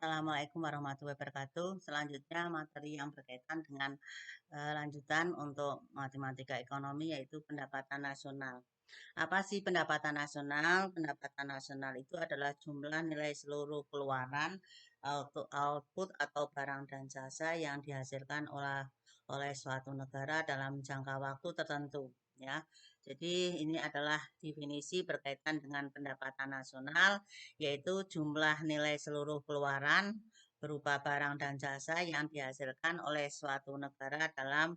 Assalamualaikum warahmatullahi wabarakatuh. Selanjutnya materi yang berkaitan dengan lanjutan untuk matematika ekonomi yaitu pendapatan nasional. Apa sih pendapatan nasional? Pendapatan nasional itu adalah jumlah nilai seluruh keluaran, output atau barang dan jasa yang dihasilkan oleh suatu negara dalam jangka waktu tertentu. Ya, jadi ini adalah definisi berkaitan dengan pendapatan nasional, yaitu jumlah nilai seluruh keluaran berupa barang dan jasa yang dihasilkan oleh suatu negara dalam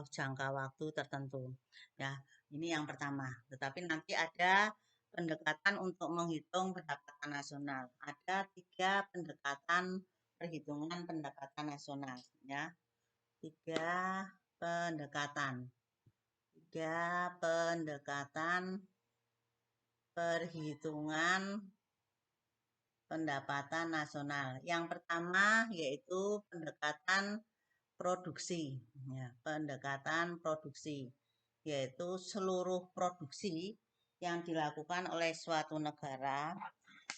jangka waktu tertentu. Ya, ini yang pertama. Tetapi nanti ada pendekatan untuk menghitung pendapatan nasional. Ada 3 pendekatan perhitungan pendapatan nasional. Ya, 3 pendekatan. 3 pendekatan perhitungan pendapatan nasional. Yang pertama yaitu pendekatan produksi. Ya, pendekatan produksi yaitu seluruh produksi yang dilakukan oleh suatu negara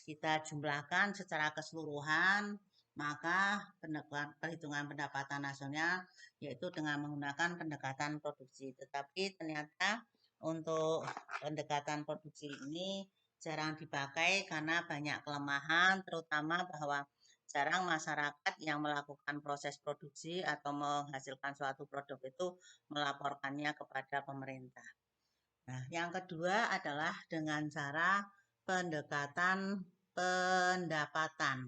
kita jumlahkan secara keseluruhan, maka perhitungan pendapatan nasional yaitu dengan menggunakan pendekatan produksi. Tetapi ternyata untuk pendekatan produksi ini jarang dipakai karena banyak kelemahan, terutama bahwa jarang masyarakat yang melakukan proses produksi atau menghasilkan suatu produk itu melaporkannya kepada pemerintah. Nah, yang kedua adalah dengan cara pendekatan pendapatan.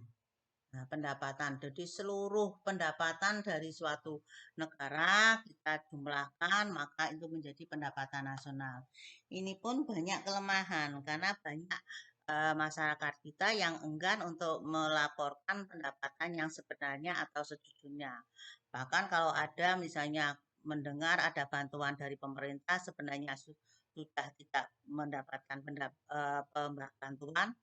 Nah, pendapatan. Jadi seluruh pendapatan dari suatu negara kita jumlahkan, maka itu menjadi pendapatan nasional. Ini pun banyak kelemahan karena banyak masyarakat kita yang enggan untuk melaporkan pendapatan yang sebenarnya atau sejujurnya. Bahkan kalau ada misalnya mendengar ada bantuan dari pemerintah sebenarnya sudah tidak mendapatkan bantuan,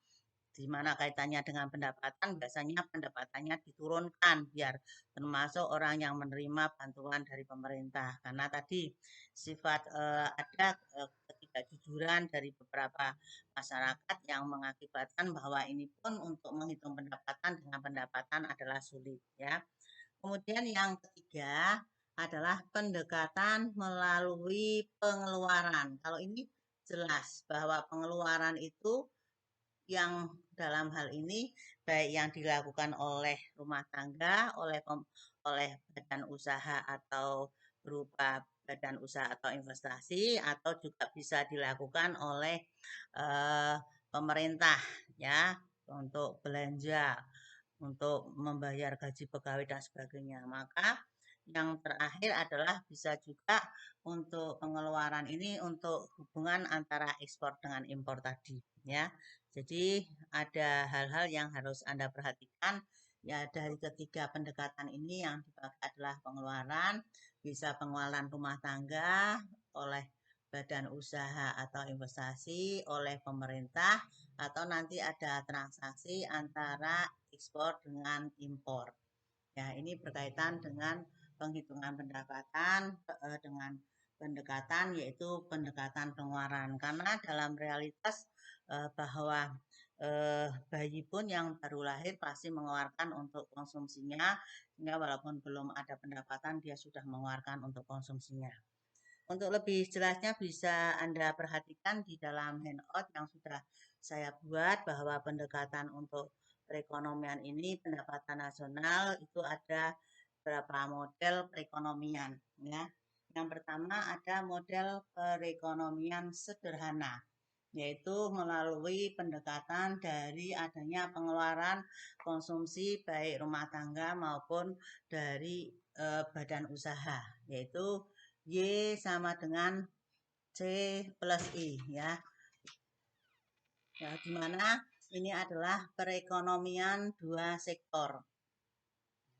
di mana kaitannya dengan pendapatan, biasanya pendapatannya diturunkan biar termasuk orang yang menerima bantuan dari pemerintah. Karena tadi sifat ada ketidakjujuran dari beberapa masyarakat yang mengakibatkan bahwa ini pun untuk menghitung pendapatan dengan pendapatan adalah sulit, ya. Kemudian yang ketiga adalah pendekatan melalui pengeluaran. Kalau ini jelas bahwa pengeluaran itu yang dalam hal ini baik yang dilakukan oleh rumah tangga, oleh badan usaha atau berupa badan usaha atau investasi, atau juga bisa dilakukan oleh pemerintah, ya, untuk belanja, untuk membayar gaji pegawai dan sebagainya. Maka yang terakhir adalah bisa juga untuk pengeluaran ini untuk hubungan antara ekspor dengan impor tadi, ya. Jadi ada hal-hal yang harus Anda perhatikan, ya, dari ketiga pendekatan ini yang dipakai adalah pengeluaran, bisa pengeluaran rumah tangga oleh badan usaha atau investasi, oleh pemerintah, atau nanti ada transaksi antara ekspor dengan impor. Ya, ini berkaitan dengan penghitungan pendapatan dengan pendekatan yaitu pendekatan pengeluaran. Karena dalam realitas bahwa bayi pun yang baru lahir pasti mengeluarkan untuk konsumsinya, sehingga walaupun belum ada pendapatan dia sudah mengeluarkan untuk konsumsinya. Untuk lebih jelasnya bisa Anda perhatikan di dalam handout yang sudah saya buat bahwa pendekatan untuk perekonomian ini pendapatan nasional itu ada beberapa model perekonomian, ya. Yang pertama ada model perekonomian sederhana, yaitu melalui pendekatan dari adanya pengeluaran konsumsi baik rumah tangga maupun dari badan usaha, yaitu Y sama dengan C plus I, ya. Ya, di mana ini adalah perekonomian dua sektor.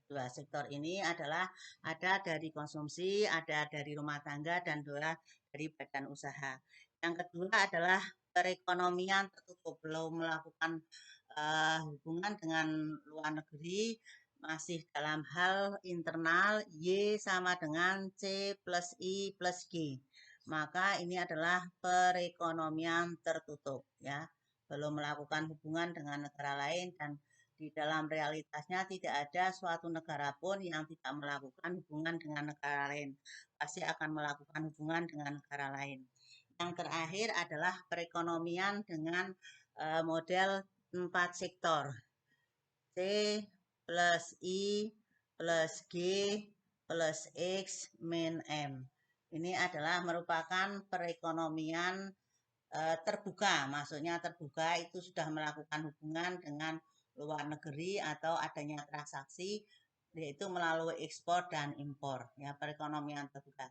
Dua sektor ini adalah ada dari konsumsi, ada dari rumah tangga, dan dua dari badan usaha. Yang kedua adalah perekonomian tertutup, belum melakukan hubungan dengan luar negeri, masih dalam hal internal, Y sama dengan C plus I plus G. Maka ini adalah perekonomian tertutup, ya, belum melakukan hubungan dengan negara lain dan Di dalam realitasnya tidak ada suatu negara pun yang tidak melakukan hubungan dengan negara lain. Pasti akan melakukan hubungan dengan negara lain. Yang terakhir adalah perekonomian dengan model 4 sektor. C plus I plus G plus X min M. Ini adalah merupakan perekonomian terbuka, maksudnya terbuka itu sudah melakukan hubungan dengan luar negeri atau adanya transaksi yaitu melalui ekspor dan impor, ya perekonomian terbuka.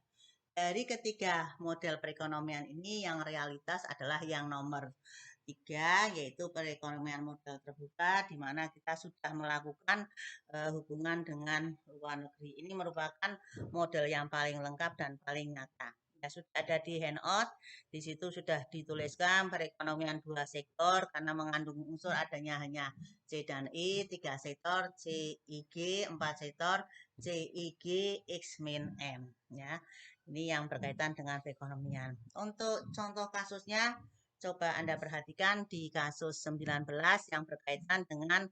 Dari ketiga model perekonomian ini yang realitas adalah yang nomor 3, yaitu perekonomian model terbuka di mana kita sudah melakukan hubungan dengan luar negeri. Ini merupakan model yang paling lengkap dan paling nyata. Ya, sudah ada di handout, di situ sudah dituliskan perekonomian 2 sektor karena mengandung unsur adanya hanya C dan I, 3 sektor, C, I, G, 4 sektor, C, I, G, X min M. Ya, ini yang berkaitan dengan perekonomian. Untuk contoh kasusnya, coba Anda perhatikan di kasus 19 yang berkaitan dengan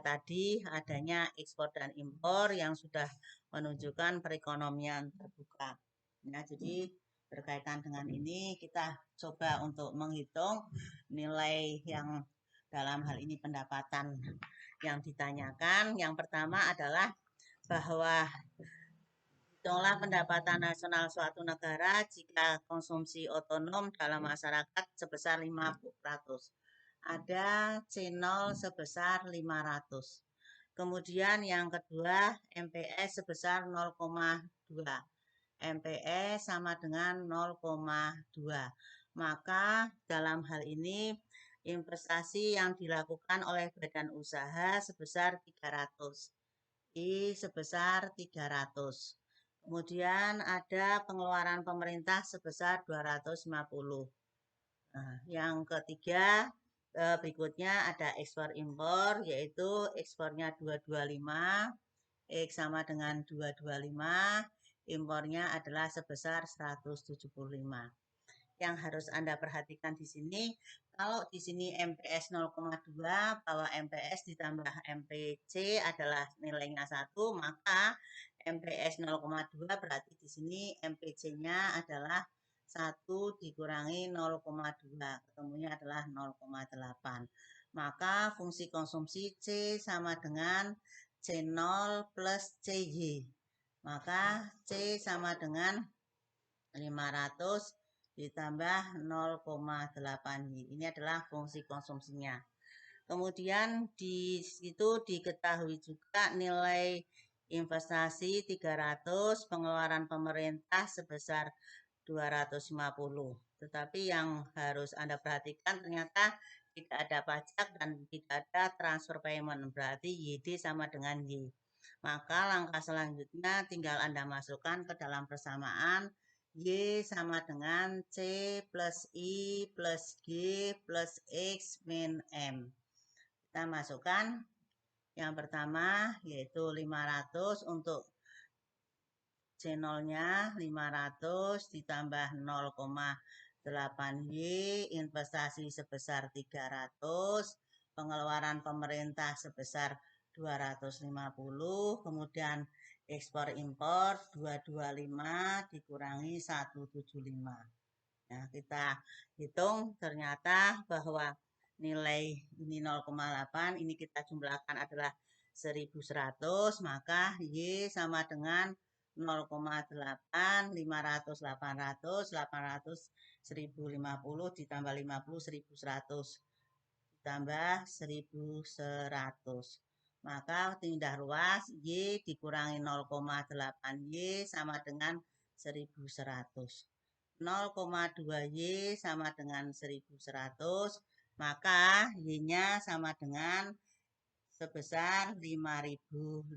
tadi adanya ekspor dan impor yang sudah menunjukkan perekonomian terbuka. Nah, jadi berkaitan dengan ini kita coba untuk menghitung nilai yang dalam hal ini pendapatan yang ditanyakan. Yang pertama adalah bahwa hitunglah pendapatan nasional suatu negara jika konsumsi otonom dalam masyarakat sebesar 50%. Ada C0 sebesar 500. Kemudian yang kedua MPS sebesar 0,2. MPS sama dengan 0,2. Maka dalam hal ini investasi yang dilakukan oleh badan usaha sebesar 300. I sebesar 300. Kemudian ada pengeluaran pemerintah sebesar 250. Nah, yang ketiga berikutnya ada ekspor impor yaitu ekspornya 225, X sama dengan 225, impornya adalah sebesar 175. Yang harus Anda perhatikan di sini, kalau di sini MPS 0,2 bahwa MPS ditambah MPC adalah nilainya 1, maka MPS 0,2 berarti di sini MPC-nya adalah 1 dikurangi 0,2, ketemunya adalah 0,8. Maka fungsi konsumsi C sama dengan C0 plus CY. Maka C sama dengan 500 ditambah 0,8Y. Ini adalah fungsi konsumsinya. Kemudian di situ diketahui juga nilai investasi 300, pengeluaran pemerintah sebesar 250. Tetapi yang harus Anda perhatikan ternyata tidak ada pajak dan tidak ada transfer payment. Berarti YD sama dengan Y. Maka langkah selanjutnya tinggal Anda masukkan ke dalam persamaan Y sama dengan C plus I plus G plus X min M. Kita masukkan yang pertama yaitu 500 untuk C0-nya 500 ditambah 0,8Y, investasi sebesar 300, pengeluaran pemerintah sebesar 250, kemudian ekspor impor 225 dikurangi 175. Nah, kita hitung ternyata bahwa nilai ini 0,8, ini kita jumlahkan adalah 1100, maka Y sama dengan 0,8, 500, 800, 800, 1050 ditambah 50, 1100 ditambah 1100. Maka tindak ruas Y dikurangi 0,8Y sama dengan 1100. 0,2Y sama dengan 1100, maka Y-nya sama dengan sebesar 5.500.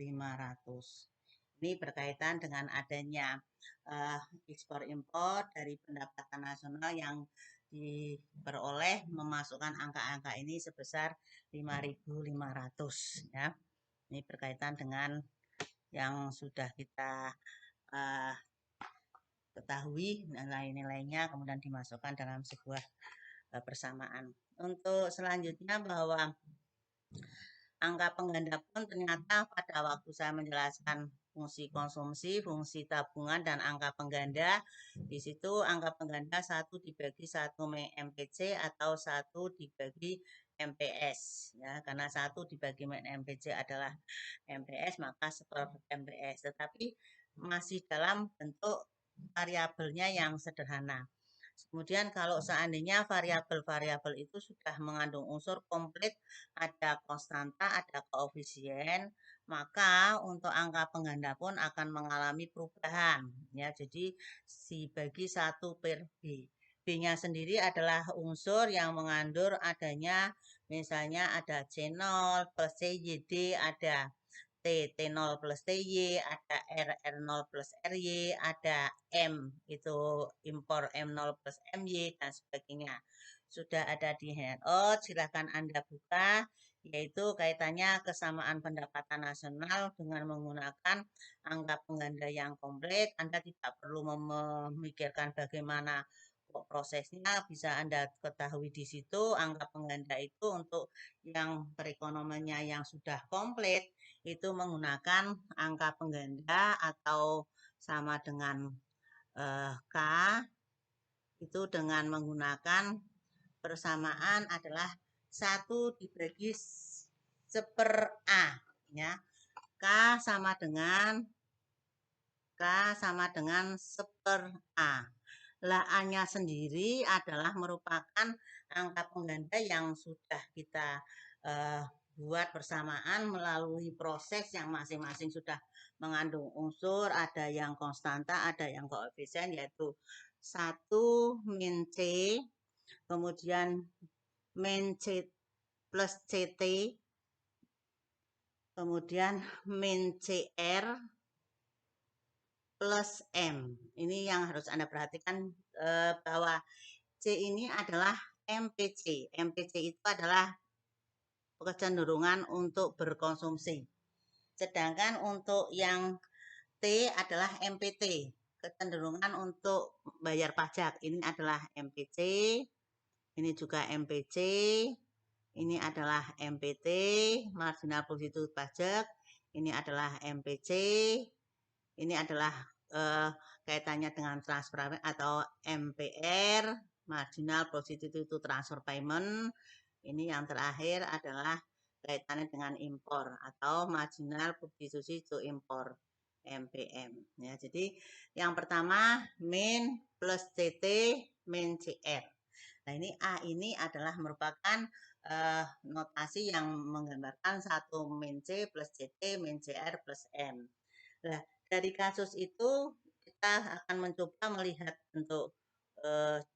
Ini berkaitan dengan adanya ekspor impor dari pendapatan nasional yang diperoleh memasukkan angka-angka ini sebesar 5.500 ya. Ini berkaitan dengan yang sudah kita ketahui nilai-nilainya kemudian dimasukkan dalam sebuah persamaan. Untuk selanjutnya bahwa angka pengganda pun ternyata pada waktu saya menjelaskan fungsi konsumsi, fungsi tabungan, dan angka pengganda, di situ angka pengganda 1 dibagi 1 MPC atau 1 dibagi MPS, ya, karena 1 dibagi MPC adalah MPS, maka 1 MPS, tetapi masih dalam bentuk variabelnya yang sederhana. Kemudian kalau seandainya variabel-variabel itu sudah mengandung unsur komplit, ada konstanta, ada koefisien, maka untuk angka pengganda pun akan mengalami perubahan. Ya, jadi si bagi 1 per B. B-nya sendiri adalah unsur yang mengandung adanya, misalnya ada C0 plus CYD, ada T0 plus TY, ada R0 plus RY, ada M, itu impor M0 plus MY, dan sebagainya. Sudah ada di handout, silakan Anda buka, yaitu kaitannya kesamaan pendapatan nasional dengan menggunakan angka pengganda yang komplit. Anda tidak perlu memikirkan bagaimana prosesnya, bisa Anda ketahui di situ. Angka pengganda itu untuk yang perekonomiannya yang sudah komplit, itu menggunakan angka pengganda atau sama dengan K, itu dengan menggunakan persamaan adalah 1 dibagi 1/A, ya. K sama dengan 1/A. Lah A-nya sendiri adalah merupakan angka pengganda yang sudah kita buat bersamaan melalui proses yang masing-masing sudah mengandung unsur, ada yang konstanta, ada yang koefisien, yaitu 1 min C, kemudian min C plus CT, kemudian min CR plus M. Ini yang harus Anda perhatikan, bahwa C ini adalah MPC. MPC itu adalah kecenderungan untuk berkonsumsi. Sedangkan untuk yang T adalah MPT, kecenderungan untuk bayar pajak. Ini adalah MPC, ini juga MPC, ini adalah MPT, marginal positif pajak, ini adalah MPC, ini adalah kaitannya dengan transfer atau MPR, marginal positif itu transfer payment. Ini yang terakhir adalah kaitannya dengan impor atau marginal substitusi to impor, MPM. Ya, jadi yang pertama min plus CT min CR. Nah, ini A ini adalah merupakan notasi yang menggambarkan 1 min C plus CT min CR plus M. Nah, dari kasus itu kita akan mencoba melihat untuk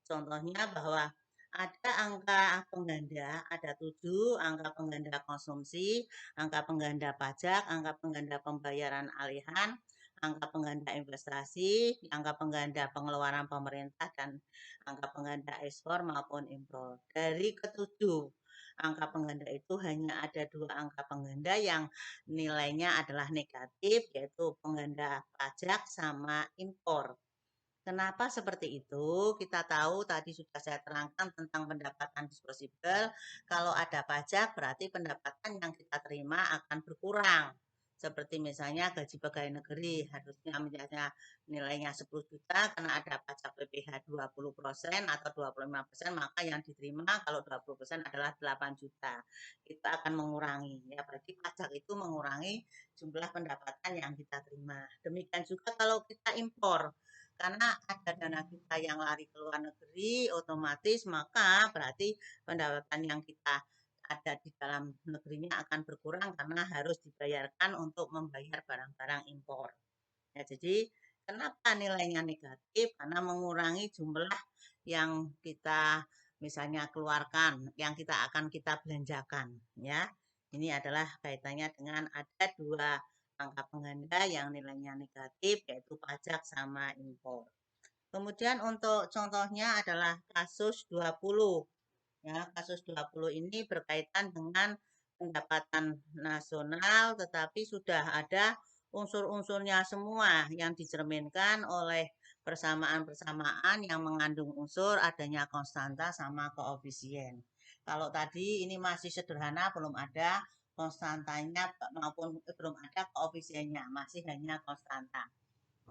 contohnya bahwa ada angka pengganda, ada 7 angka pengganda konsumsi, angka pengganda pajak, angka pengganda pembayaran alihan, angka pengganda investasi, angka pengganda pengeluaran pemerintah, dan angka pengganda ekspor maupun impor. Dari ketujuh angka pengganda itu hanya ada 2 angka pengganda yang nilainya adalah negatif, yaitu pengganda pajak sama impor. Kenapa seperti itu? Kita tahu tadi sudah saya terangkan tentang pendapatan disposibel. Kalau ada pajak berarti pendapatan yang kita terima akan berkurang. Seperti misalnya gaji pegawai negeri harusnya misalnya nilainya 10 juta karena ada pajak PPh 20% atau 25%, maka yang diterima kalau 20% adalah 8 juta. Itu akan mengurangi, ya, berarti pajak itu mengurangi jumlah pendapatan yang kita terima. Demikian juga kalau kita impor, karena ada dana kita yang lari ke luar negeri, otomatis maka berarti pendapatan yang kita ada di dalam negerinya akan berkurang karena harus dibayarkan untuk membayar barang-barang impor. Ya, jadi kenapa nilainya negatif? Karena mengurangi jumlah yang kita misalnya keluarkan, yang kita belanjakan, ya. Ini adalah kaitannya dengan ada 2 angka pengganda yang nilainya negatif, yaitu pajak sama impor. Kemudian untuk contohnya adalah kasus 20. Ya, kasus 20 ini berkaitan dengan pendapatan nasional, tetapi sudah ada unsur-unsurnya semua yang dicerminkan oleh persamaan-persamaan yang mengandung unsur adanya konstanta sama koefisien. Kalau tadi ini masih sederhana, belum ada konstantanya maupun belum ada koefisiennya, masih hanya konstanta.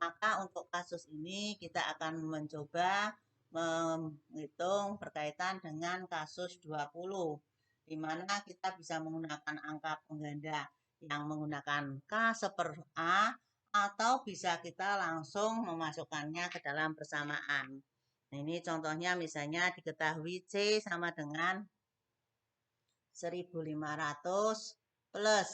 Maka untuk kasus ini kita akan mencoba menghitung berkaitan dengan kasus 20, di mana kita bisa menggunakan angka pengganda yang menggunakan K seper A, atau bisa kita langsung memasukkannya ke dalam persamaan. Nah, ini contohnya misalnya diketahui C sama dengan 1500 plus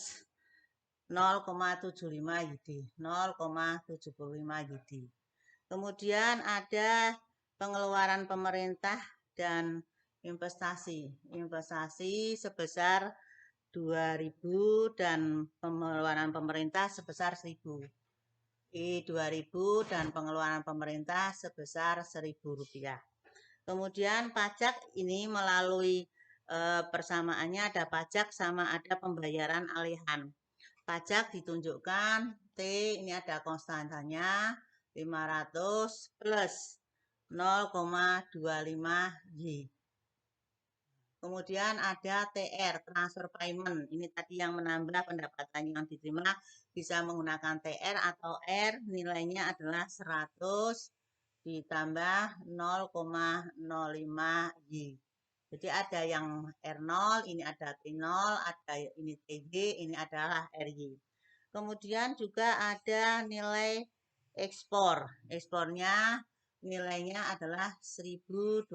0,75 YD, 0,75 YD. Kemudian ada pengeluaran pemerintah dan investasi. Investasi sebesar 2.000 dan pengeluaran pemerintah sebesar 1.000. 2.000 dan pengeluaran pemerintah sebesar Rp1.000. Kemudian pajak ini melalui persamaannya ada pajak sama ada pembayaran alihan. Pajak ditunjukkan T, ini ada konstantanya 500 plus 0,25 Y. Kemudian ada TR, transfer payment. Ini tadi yang menambah pendapatan yang diterima bisa menggunakan TR atau R, nilainya adalah 100 ditambah 0,05 Y. Jadi ada yang R0, ini ada T0, ada ini TG, ini adalah RY. Kemudian juga ada nilai ekspor. Ekspornya nilainya adalah 1.250.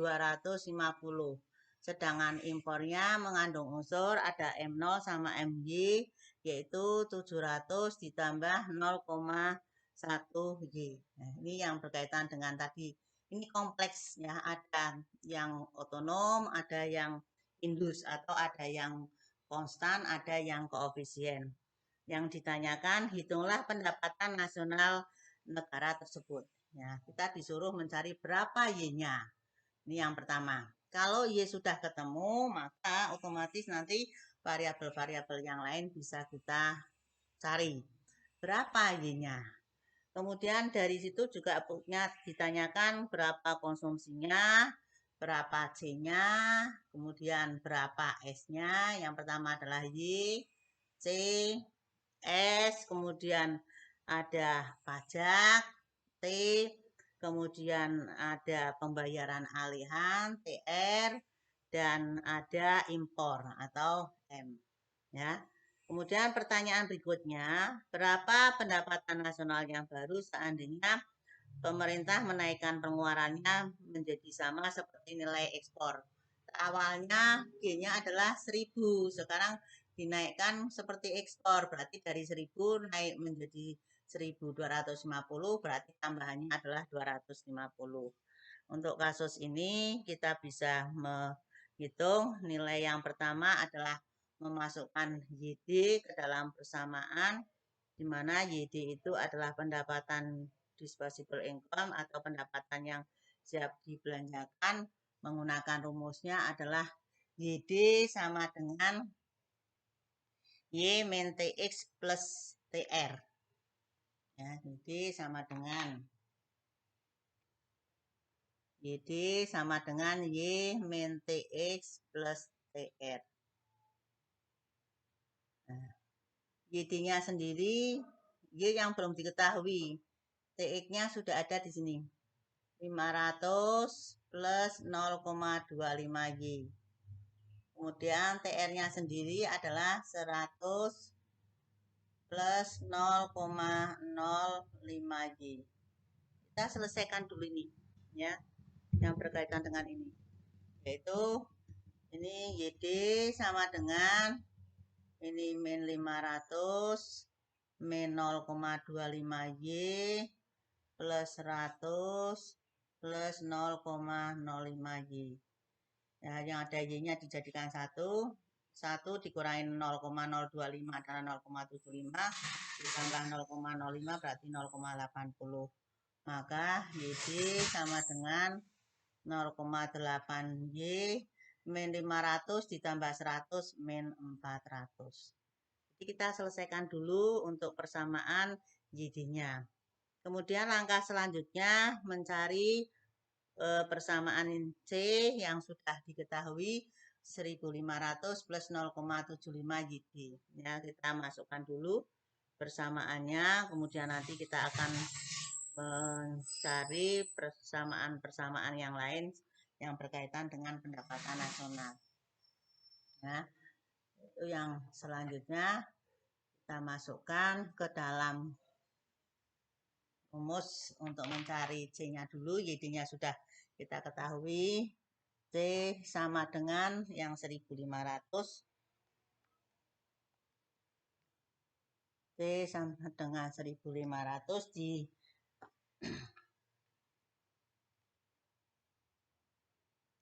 Sedangkan impornya mengandung unsur ada M0 sama MY, yaitu 700 ditambah 0,1 Y. Nah, ini yang berkaitan dengan tadi. Ini kompleks ya, ada yang otonom, ada yang indus, atau ada yang konstan, ada yang koefisien. Yang ditanyakan, hitunglah pendapatan nasional negara tersebut. Ya, kita disuruh mencari berapa Y-nya. Ini yang pertama. Kalau Y sudah ketemu, maka otomatis nanti variabel-variabel yang lain bisa kita cari. Berapa Y-nya? Kemudian dari situ juga punya ditanyakan berapa konsumsinya, berapa C-nya, kemudian berapa S-nya. Yang pertama adalah Y, C, S, kemudian ada pajak, T, kemudian ada pembayaran alihan, TR, dan ada impor atau M. Ya. Kemudian pertanyaan berikutnya, berapa pendapatan nasional yang baru seandainya pemerintah menaikkan pengeluarannya menjadi sama seperti nilai ekspor? Awalnya G-nya adalah 1.000, sekarang dinaikkan seperti ekspor, berarti dari 1.000 naik menjadi 1.250, berarti tambahannya adalah 250. Untuk kasus ini kita bisa menghitung nilai yang pertama adalah memasukkan YD ke dalam persamaan, di mana YD itu adalah pendapatan disposable income atau pendapatan yang siap dibelanjakan. Menggunakan rumusnya adalah YD sama dengan Y min TX plus TR. Ya, YD sama dengan Y min TX plus TR. Nah, YD-nya sendiri, Y yang belum diketahui. TX-nya sudah ada di sini. 500 plus 0,25 Y. Kemudian TR-nya sendiri adalah 100 plus 0,05 Y. Kita selesaikan dulu ini, ya, yang berkaitan dengan ini. Yaitu, ini YD sama dengan ini min 500 min 0,25 Y plus 100 plus 0,05 Y. Ya, yang ada Y-nya dijadikan 1 dikurangi 0,025 adalah 0,75 ditambah 0,05 berarti 0,80. Maka YD sama dengan 0,8 Y min 500 ditambah 100 min 400. Jadi kita selesaikan dulu untuk persamaan YD-nya. Kemudian langkah selanjutnya mencari persamaan C yang sudah diketahui 1.500 plus 0,75 YD. Ya, kita masukkan dulu persamaannya, kemudian nanti kita akan mencari persamaan-persamaan yang lain yang berkaitan dengan pendapatan nasional. Nah, itu yang selanjutnya kita masukkan ke dalam rumus untuk mencari C-nya dulu. YD-nya sudah kita ketahui. C sama dengan yang 1.500. C sama dengan 1.500 di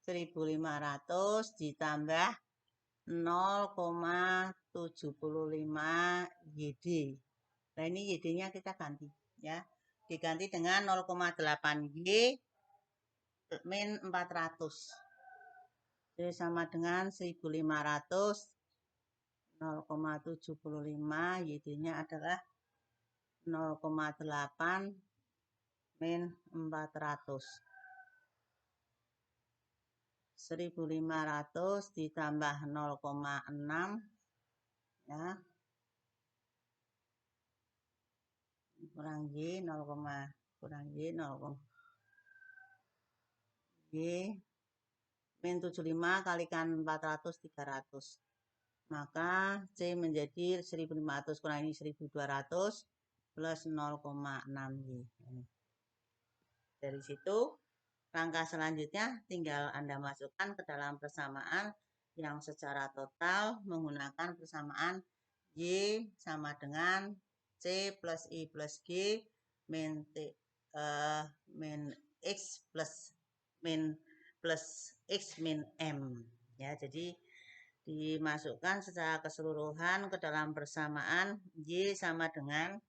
1.500 ditambah 0,75 YD. Nah, ini YD-nya kita ganti ya. Diganti dengan 0,8 Y min 400. Jadi sama dengan 1.500 0,75 YD-nya adalah 0,8 min 400. 1.500 ditambah 0,6 ya. Kurang Y 0, kurang Y 0, Y min 75 kalikan 400 300. Maka C menjadi 1.500 kurangi 1.200 plus 0,6 Y. Dari situ langkah selanjutnya tinggal Anda masukkan ke dalam persamaan yang secara total menggunakan persamaan Y sama dengan C plus I plus G min X plus X min M. Ya, jadi dimasukkan secara keseluruhan ke dalam persamaan Y sama dengan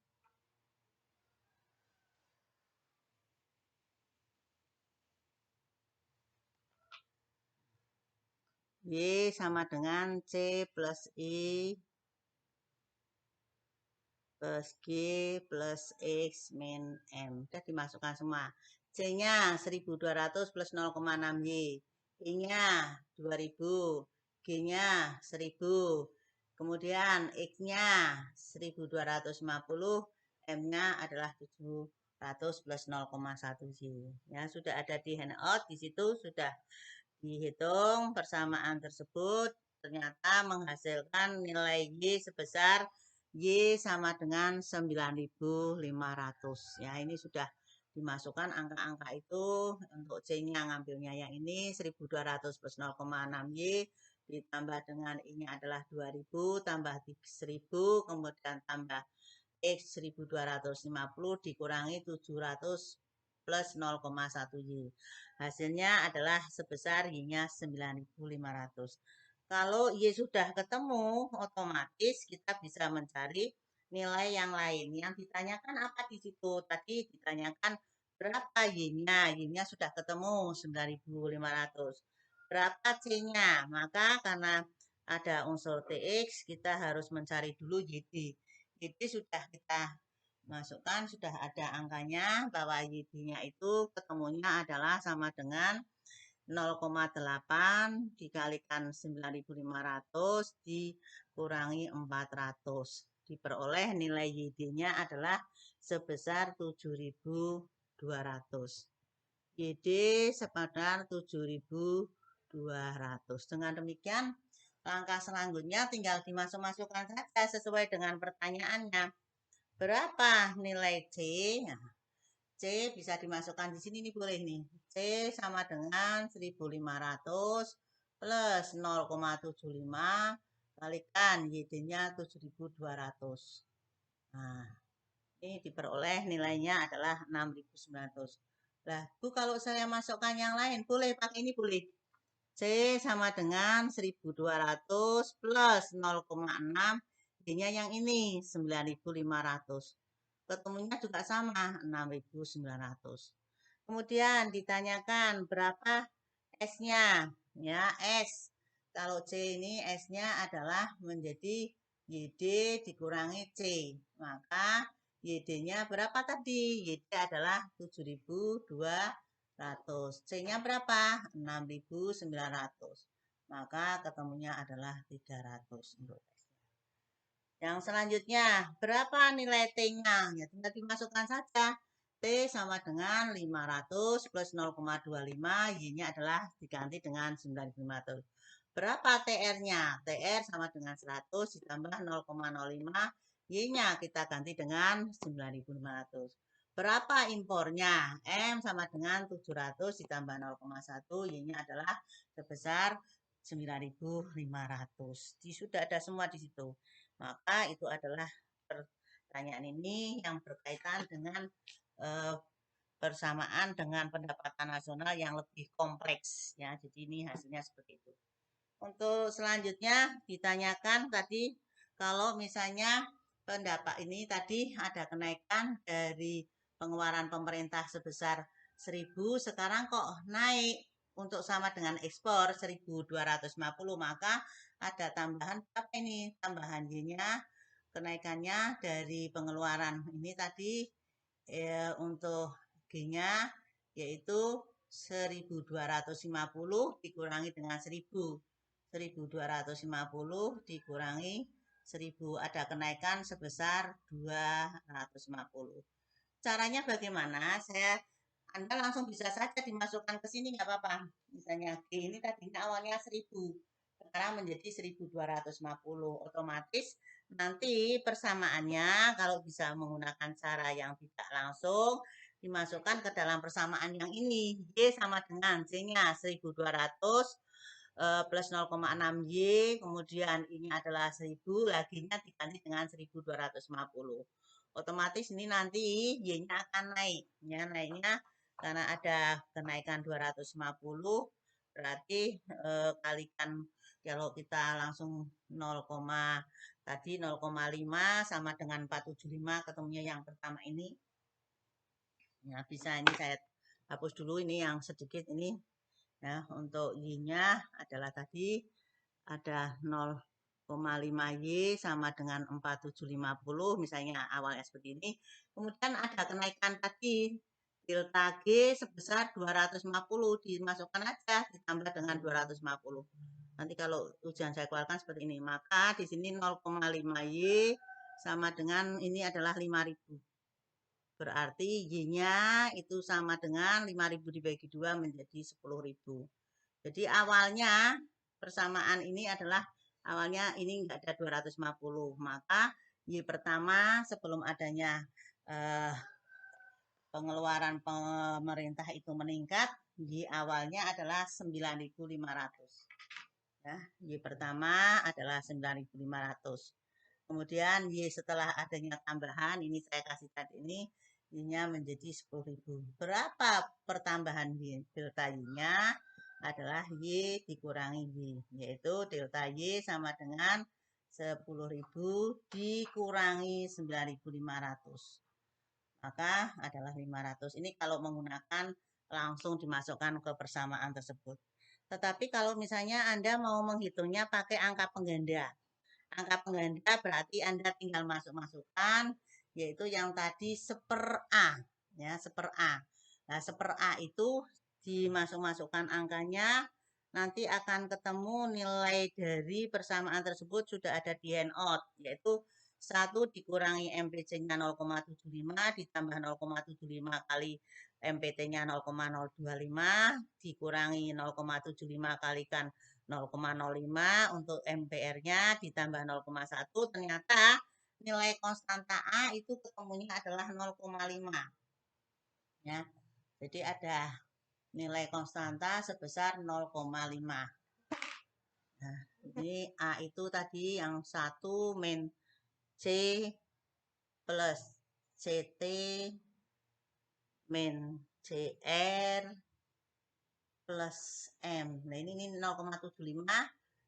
Y sama dengan C plus I plus G plus X min M. Sudah dimasukkan semua. C-nya 1.200 plus 0,6 Y. I-nya 2.000. G-nya 1.000. Kemudian X-nya 1.250. M-nya adalah 700 plus 0,1 Y. Ya, sudah ada di handout. Di situ sudah dihitung persamaan tersebut, ternyata menghasilkan nilai Y sebesar Y sama dengan 9.500. Ya, ini sudah dimasukkan angka-angka itu. Untuk C-nya ngambilnya yang ini 1.200 plus 0,6 Y ditambah dengan I-nya adalah 2.000 tambah 1.000 kemudian tambah X 1.250 dikurangi 700 plus 0,1 Y. Hasilnya adalah sebesar Y-nya 9.500. Kalau Y sudah ketemu, otomatis kita bisa mencari nilai yang lain. Yang ditanyakan apa di situ? Tadi ditanyakan berapa Y-nya? Y-nya sudah ketemu 9.500. Berapa C-nya? Maka karena ada unsur TX, kita harus mencari dulu YD. YD sudah kita masukkan, sudah ada angkanya bahwa YD-nya itu ketemunya adalah sama dengan 0,8 dikalikan 9.500 dikurangi 400. Diperoleh nilai YD-nya adalah sebesar 7.200. YD sebesar 7.200. Dengan demikian, langkah selanjutnya tinggal dimasuk-masukkan saja sesuai dengan pertanyaannya. Berapa nilai C? Nah, C bisa dimasukkan di sini nih, boleh nih. C sama dengan 1.500 plus 0,75 kalikan YD-nya 7.200. Nah, ini diperoleh nilainya adalah 6.900. Nah, Bu, kalau saya masukkan yang lain, boleh pakai ini, boleh. C sama dengan 1.200 plus 0,6, Y-nya yang ini 9.500. Ketemunya juga sama 6.900. Kemudian ditanyakan berapa S-nya? Ya, S. Kalau C ini S-nya adalah menjadi YD dikurangi C. Maka YD-nya berapa tadi? YD adalah 7.200. C-nya berapa? 6.900. maka ketemunya adalah 300 untuk X. Yang selanjutnya, berapa nilai T-nya? Ya, tinggal dimasukkan saja. T sama dengan 500 plus 0,25, Y-nya adalah diganti dengan 9.500. Berapa TR-nya? TR sama dengan 100 ditambah 0,05, Y-nya kita ganti dengan 9.500. Berapa impornya? M sama dengan 700 ditambah 0,1, Y-nya adalah sebesar 9.500. Sudah ada semua di situ. Maka itu adalah pertanyaan ini yang berkaitan dengan persamaan dengan pendapatan nasional yang lebih kompleks ya. Jadi ini hasilnya seperti itu. Untuk selanjutnya ditanyakan tadi kalau misalnya pendapat ini tadi ada kenaikan dari pengeluaran pemerintah sebesar 1.000, sekarang kok naik untuk sama dengan ekspor 1.250, maka ada tambahan apa ini? Tambahan Y-nya kenaikannya dari pengeluaran ini tadi untuk G-nya yaitu 1.250 dikurangi dengan 1.000. 1.250 dikurangi 1.000, ada kenaikan sebesar 250. Caranya bagaimana? Anda langsung bisa saja dimasukkan ke sini, nggak apa-apa. Misalnya G ini tadinya awalnya 1.000, sekarang menjadi 1.250. Otomatis nanti persamaannya kalau bisa menggunakan cara yang tidak langsung, dimasukkan ke dalam persamaan yang ini. Y sama dengan C-nya 1.200 plus 0,6 Y, kemudian ini adalah 1.000, laginya diganti dengan 1.250. Otomatis ini nanti Y-nya akan naik. Ya, naiknya karena ada kenaikan 250, berarti kalikan kalau kita langsung 0, tadi 0,5 sama dengan 475, ketemunya yang pertama ini. Ya, bisa ini saya hapus dulu ini yang sedikit ini. Ya, untuk Y-nya adalah tadi ada 0,5 Y sama dengan 4750, misalnya awalnya seperti ini. Kemudian ada kenaikan tadi delta G sebesar 250, dimasukkan aja ditambah dengan 250. Nanti kalau ujian saya keluarkan seperti ini, maka di sini 0,5 Y sama dengan ini adalah 5000. Berarti Y-nya itu sama dengan 5.000 dibagi 2 menjadi 10.000. Jadi awalnya persamaan ini adalah awalnya ini enggak ada 250. Maka Y pertama sebelum adanya pengeluaran pemerintah itu meningkat, Y awalnya adalah 9.500. Ya, Y pertama adalah 9.500. Kemudian Y setelah adanya tambahan, ini saya kasih tadi ini, Y-nya menjadi 10.000. Berapa pertambahan Y? Delta Y-nya adalah Y dikurangi Y, yaitu delta Y sama dengan 10.000 dikurangi 9.500. Maka adalah 500. Ini kalau menggunakan langsung dimasukkan ke persamaan tersebut. Tetapi kalau misalnya Anda mau menghitungnya pakai angka pengganda, angka pengganda berarti Anda tinggal masuk-masukkan, yaitu yang tadi 1/A. Ya, 1/A. Nah, 1/A itu dimasuk-masukkan angkanya, nanti akan ketemu nilai dari persamaan tersebut sudah ada di handout, yaitu 1 dikurangi MPC-nya 0,75 ditambah 0,75 kali MPT-nya 0,025 dikurangi 0,75 kalikan 0,05 untuk MPR-nya ditambah 0,1, ternyata nilai konstanta A itu ketemunya adalah 0,5. Ya. Jadi ada nilai konstanta sebesar 0,5. Nah, ini A itu tadi yang 1 min C plus CT min CR plus M. Nah, ini 0,75.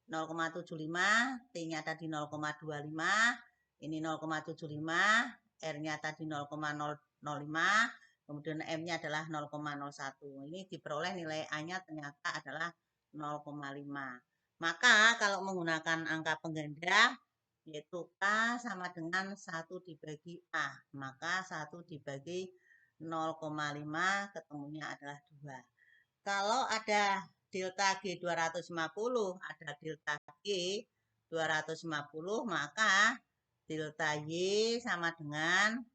0,75, T-nya tadi 0,25, ini 0,75, R-nya tadi 0,005, kemudian M-nya adalah 0,01. Ini diperoleh nilai A-nya ternyata adalah 0,5. Maka kalau menggunakan angka pengganda, yaitu K sama dengan 1 dibagi A. Maka 1 dibagi 0,5 ketemunya adalah 2. Kalau ada delta G 250, ada delta G 250, maka delta Y sama dengan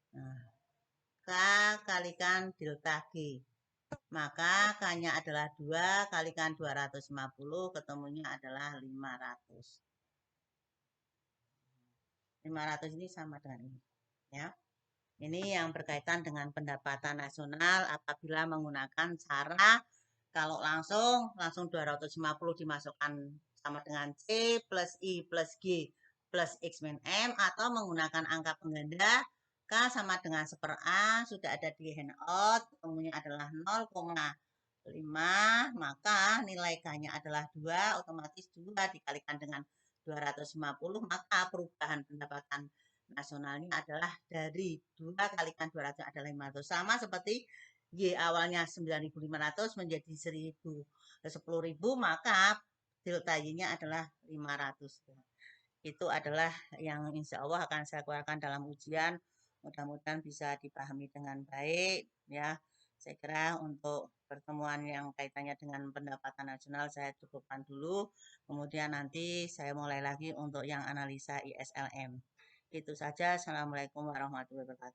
nah, K kalikan delta G. Maka K-nya adalah 2 kalikan 250, ketemunya adalah 500. 500 ini sama dengan ini. Ya. Ini yang berkaitan dengan pendapatan nasional apabila menggunakan cara kalau langsung 250 dimasukkan sama dengan C plus I plus G plus X min M, atau menggunakan angka pengganda K sama dengan 1/A, sudah ada di handout, ketemunya adalah 0,5, maka nilai K-nya adalah 2, otomatis 2 dikalikan dengan 250, maka perubahan pendapatan nasionalnya adalah dari 2 kalikan 200 adalah 500. Sama seperti Y awalnya 9.500 menjadi 10.000, maka delta Y-nya adalah 500. Itu adalah yang insya Allah akan saya keluarkan dalam ujian. Mudah-mudahan bisa dipahami dengan baik. Ya, saya kira untuk pertemuan yang kaitannya dengan pendapatan nasional saya cukupkan dulu. Kemudian nanti saya mulai lagi untuk yang analisa ISLM. Itu saja. Assalamualaikum warahmatullahi wabarakatuh.